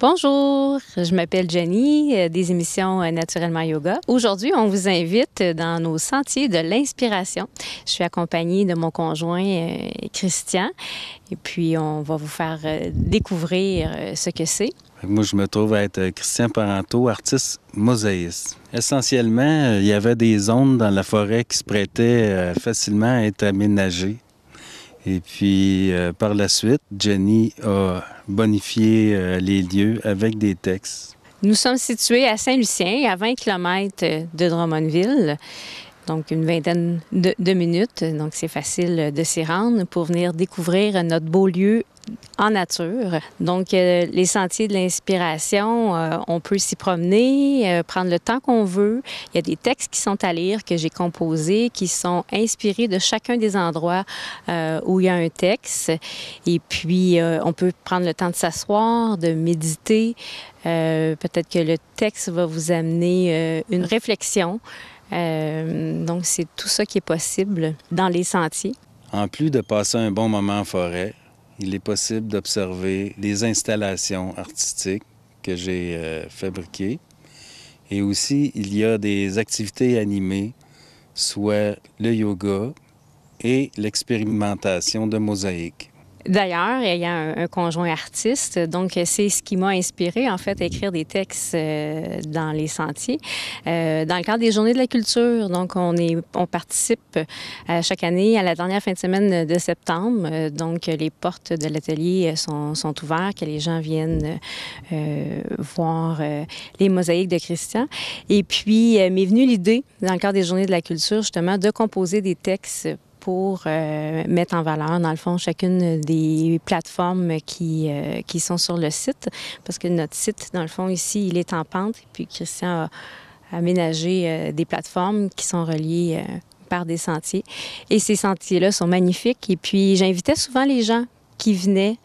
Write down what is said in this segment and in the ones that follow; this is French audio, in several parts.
Bonjour, je m'appelle Jenny, des émissions Naturellement Yoga. Aujourd'hui, on vous invite dans nos sentiers de l'inspiration. Je suis accompagnée de mon conjoint Christian et puis on va vous faire découvrir ce que c'est. Moi, je me trouve à être Christian Parenteau, artiste mosaïste. Essentiellement, il y avait des zones dans la forêt qui se prêtaient facilement à être aménagées. Et puis, par la suite, Jenny a bonifié les lieux avec des textes. Nous sommes situés à Saint-Lucien, à 20 km de Drummondville, donc une vingtaine de minutes. Donc, c'est facile de s'y rendre pour venir découvrir notre beau lieu en nature. Donc, les sentiers de l'inspiration, on peut s'y promener, prendre le temps qu'on veut. Il y a des textes qui sont à lire que j'ai composés, qui sont inspirés de chacun des endroits où il y a un texte. Et puis, on peut prendre le temps de s'asseoir, de méditer. Peut-être que le texte va vous amener une réflexion. Donc, c'est tout ça qui est possible dans les sentiers. En plus de passer un bon moment en forêt, il est possible d'observer des installations artistiques que j'ai fabriquées. Et aussi, il y a des activités animées, soit le yoga et l'expérimentation de mosaïque. D'ailleurs, ayant un conjoint artiste, donc c'est ce qui m'a inspiré en fait à écrire des textes dans les sentiers. Dans le cadre des Journées de la culture, donc on participe chaque année à la dernière fin de semaine de septembre. Donc les portes de l'atelier sont ouvertes, que les gens viennent voir les mosaïques de Christian. Et puis m'est venue l'idée, dans le cadre des Journées de la culture, justement, de composer des textes pour mettre en valeur, dans le fond, chacune des plateformes qui sont sur le site. Parce que notre site, dans le fond, ici, il est en pente. Et puis, Christian a aménagé des plateformes qui sont reliées par des sentiers. Et ces sentiers-là sont magnifiques. Et puis, j'invitais souvent les gens qui venaient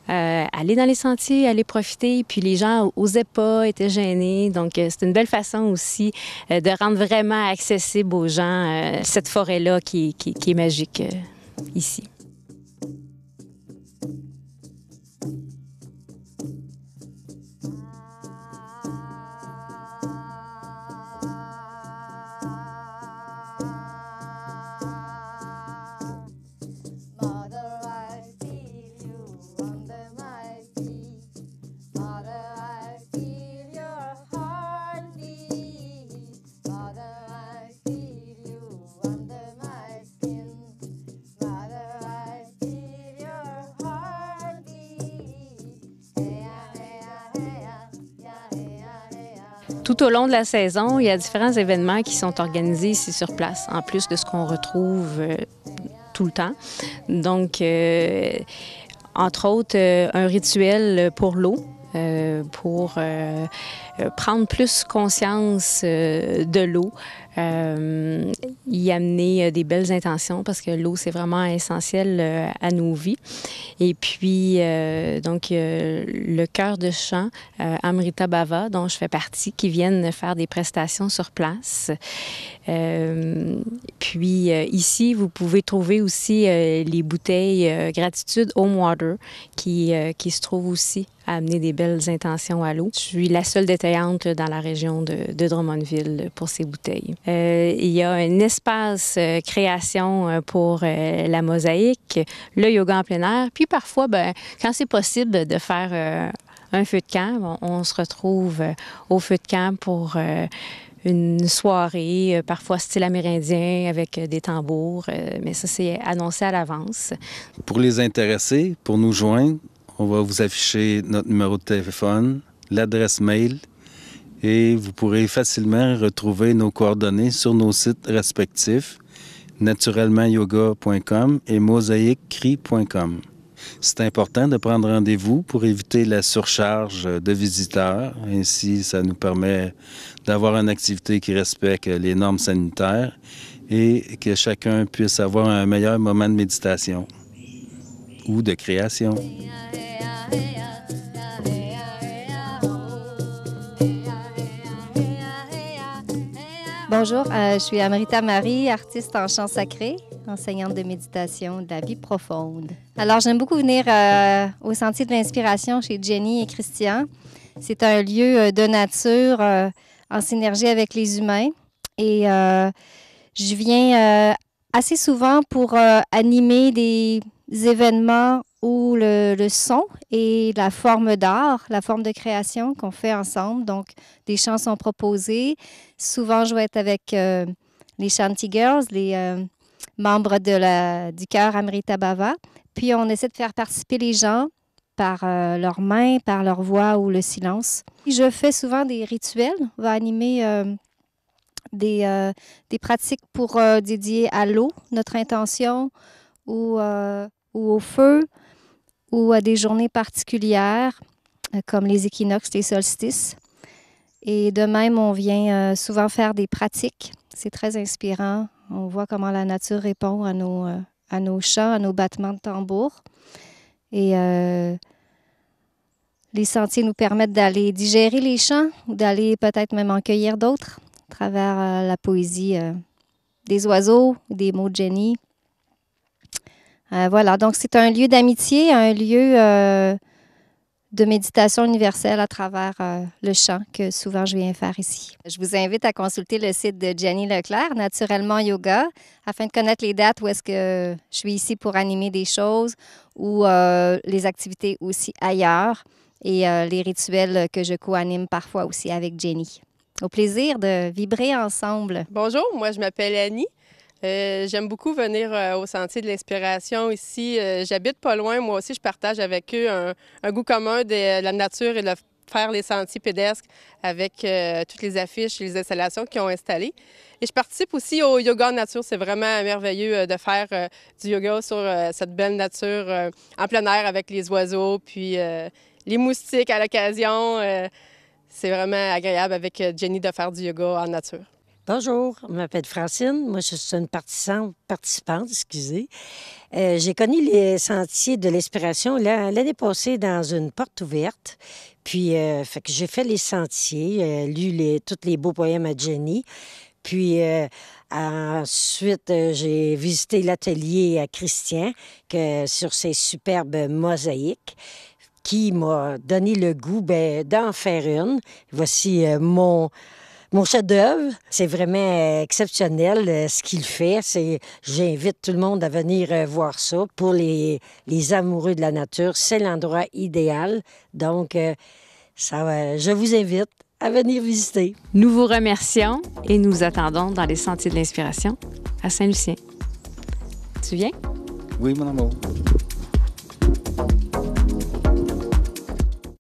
aller dans les sentiers, aller profiter. Puis les gens n'osaient pas, étaient gênés. Donc, c'est une belle façon aussi de rendre vraiment accessible aux gens cette forêt-là qui est magique ici. Tout au long de la saison, il y a différents événements qui sont organisés ici sur place, en plus de ce qu'on retrouve tout le temps. Donc, entre autres, un rituel pour l'eau, pour prendre plus conscience de l'eau, y amener des belles intentions parce que l'eau, c'est vraiment essentiel à nos vies. Et puis, donc, le chœur de chant Amrita Bhava, dont je fais partie, qui viennent faire des prestations sur place. Puis, ici, vous pouvez trouver aussi les bouteilles Gratitude Home Water qui se trouvent aussi à amener des belles intentions à l'eau. Je suis la seule détaillante dans la région de Drummondville pour ces bouteilles. Il y a un espace création pour la mosaïque, le yoga en plein air, puis parfois, quand c'est possible de faire un feu de camp, on se retrouve au feu de camp pour une soirée, parfois style amérindien avec des tambours, mais ça, c'est annoncé à l'avance. Pour les intéressés, pour nous joindre, on va vous afficher notre numéro de téléphone, l'adresse mail, et vous pourrez facilement retrouver nos coordonnées sur nos sites respectifs, naturellementyoga.com et mosaïquecri.com. C'est important de prendre rendez-vous pour éviter la surcharge de visiteurs. Ainsi, ça nous permet d'avoir une activité qui respecte les normes sanitaires et que chacun puisse avoir un meilleur moment de méditation ou de création. Bonjour, je suis Amrita Marie, artiste en chant sacré, enseignante de méditation de la vie profonde. Alors, j'aime beaucoup venir au Sentier de l'inspiration chez Jenny et Christian C'est un lieu de nature en synergie avec les humains. Et je viens assez souvent pour animer des événements où le son et la forme d'art, la forme de création qu'on fait ensemble. Donc, des chants sont proposés. Souvent, je vais être avec les Shanty Girls, les membres du chœur Amrita Bhava. Puis, on essaie de faire participer les gens par leurs mains, par leur voix ou le silence. Je fais souvent des rituels. On va animer des pratiques pour dédier à l'eau, notre intention, ou au feu, ou à des journées particulières, comme les équinoxes, les solstices. Et de même, on vient souvent faire des pratiques. C'est très inspirant. On voit comment la nature répond à nos chants, à nos battements de tambour. Et les sentiers nous permettent d'aller digérer les chants ou d'aller peut-être même en cueillir d'autres à travers la poésie des oiseaux, des mots de Jenny. Voilà, donc c'est un lieu d'amitié, un lieu de méditation universelle à travers le chant que souvent je viens faire ici. Je vous invite à consulter le site de Jenny Leclerc, Naturellement Yoga, afin de connaître les dates où est-ce que je suis ici pour animer des choses ou les activités aussi ailleurs et les rituels que je co-anime parfois aussi avec Jenny. Au plaisir de vibrer ensemble. Bonjour, moi je m'appelle Annie. J'aime beaucoup venir au Sentier de l'Inspiration ici. J'habite pas loin. Moi aussi, je partage avec eux un goût commun de la nature et de faire les sentiers pédestres avec toutes les affiches et les installations qu'ils ont installées. Et je participe aussi au yoga en nature. C'est vraiment merveilleux de faire du yoga sur cette belle nature en plein air avec les oiseaux, puis les moustiques à l'occasion. C'est vraiment agréable avec Jenny de faire du yoga en nature. Bonjour, je m'appelle Francine. Moi, je suis une participante, excusez. J'ai connu les Sentiers de l'Inspiration l'année passée dans une porte ouverte. Puis, fait que j'ai fait les sentiers, lu tous les beaux poèmes à Jenny. Puis, ensuite, j'ai visité l'atelier à Christian sur ses superbes mosaïques, qui m'a donné le goût d'en faire une. Voici mon chef-d'œuvre. C'est vraiment exceptionnel ce qu'il fait. J'invite tout le monde à venir voir ça. Pour les amoureux de la nature, c'est l'endroit idéal. Donc, je vous invite à venir visiter. Nous vous remercions et nous attendons dans les Sentiers de l'Inspiration à Saint-Lucien. Tu viens? Oui, mon amour.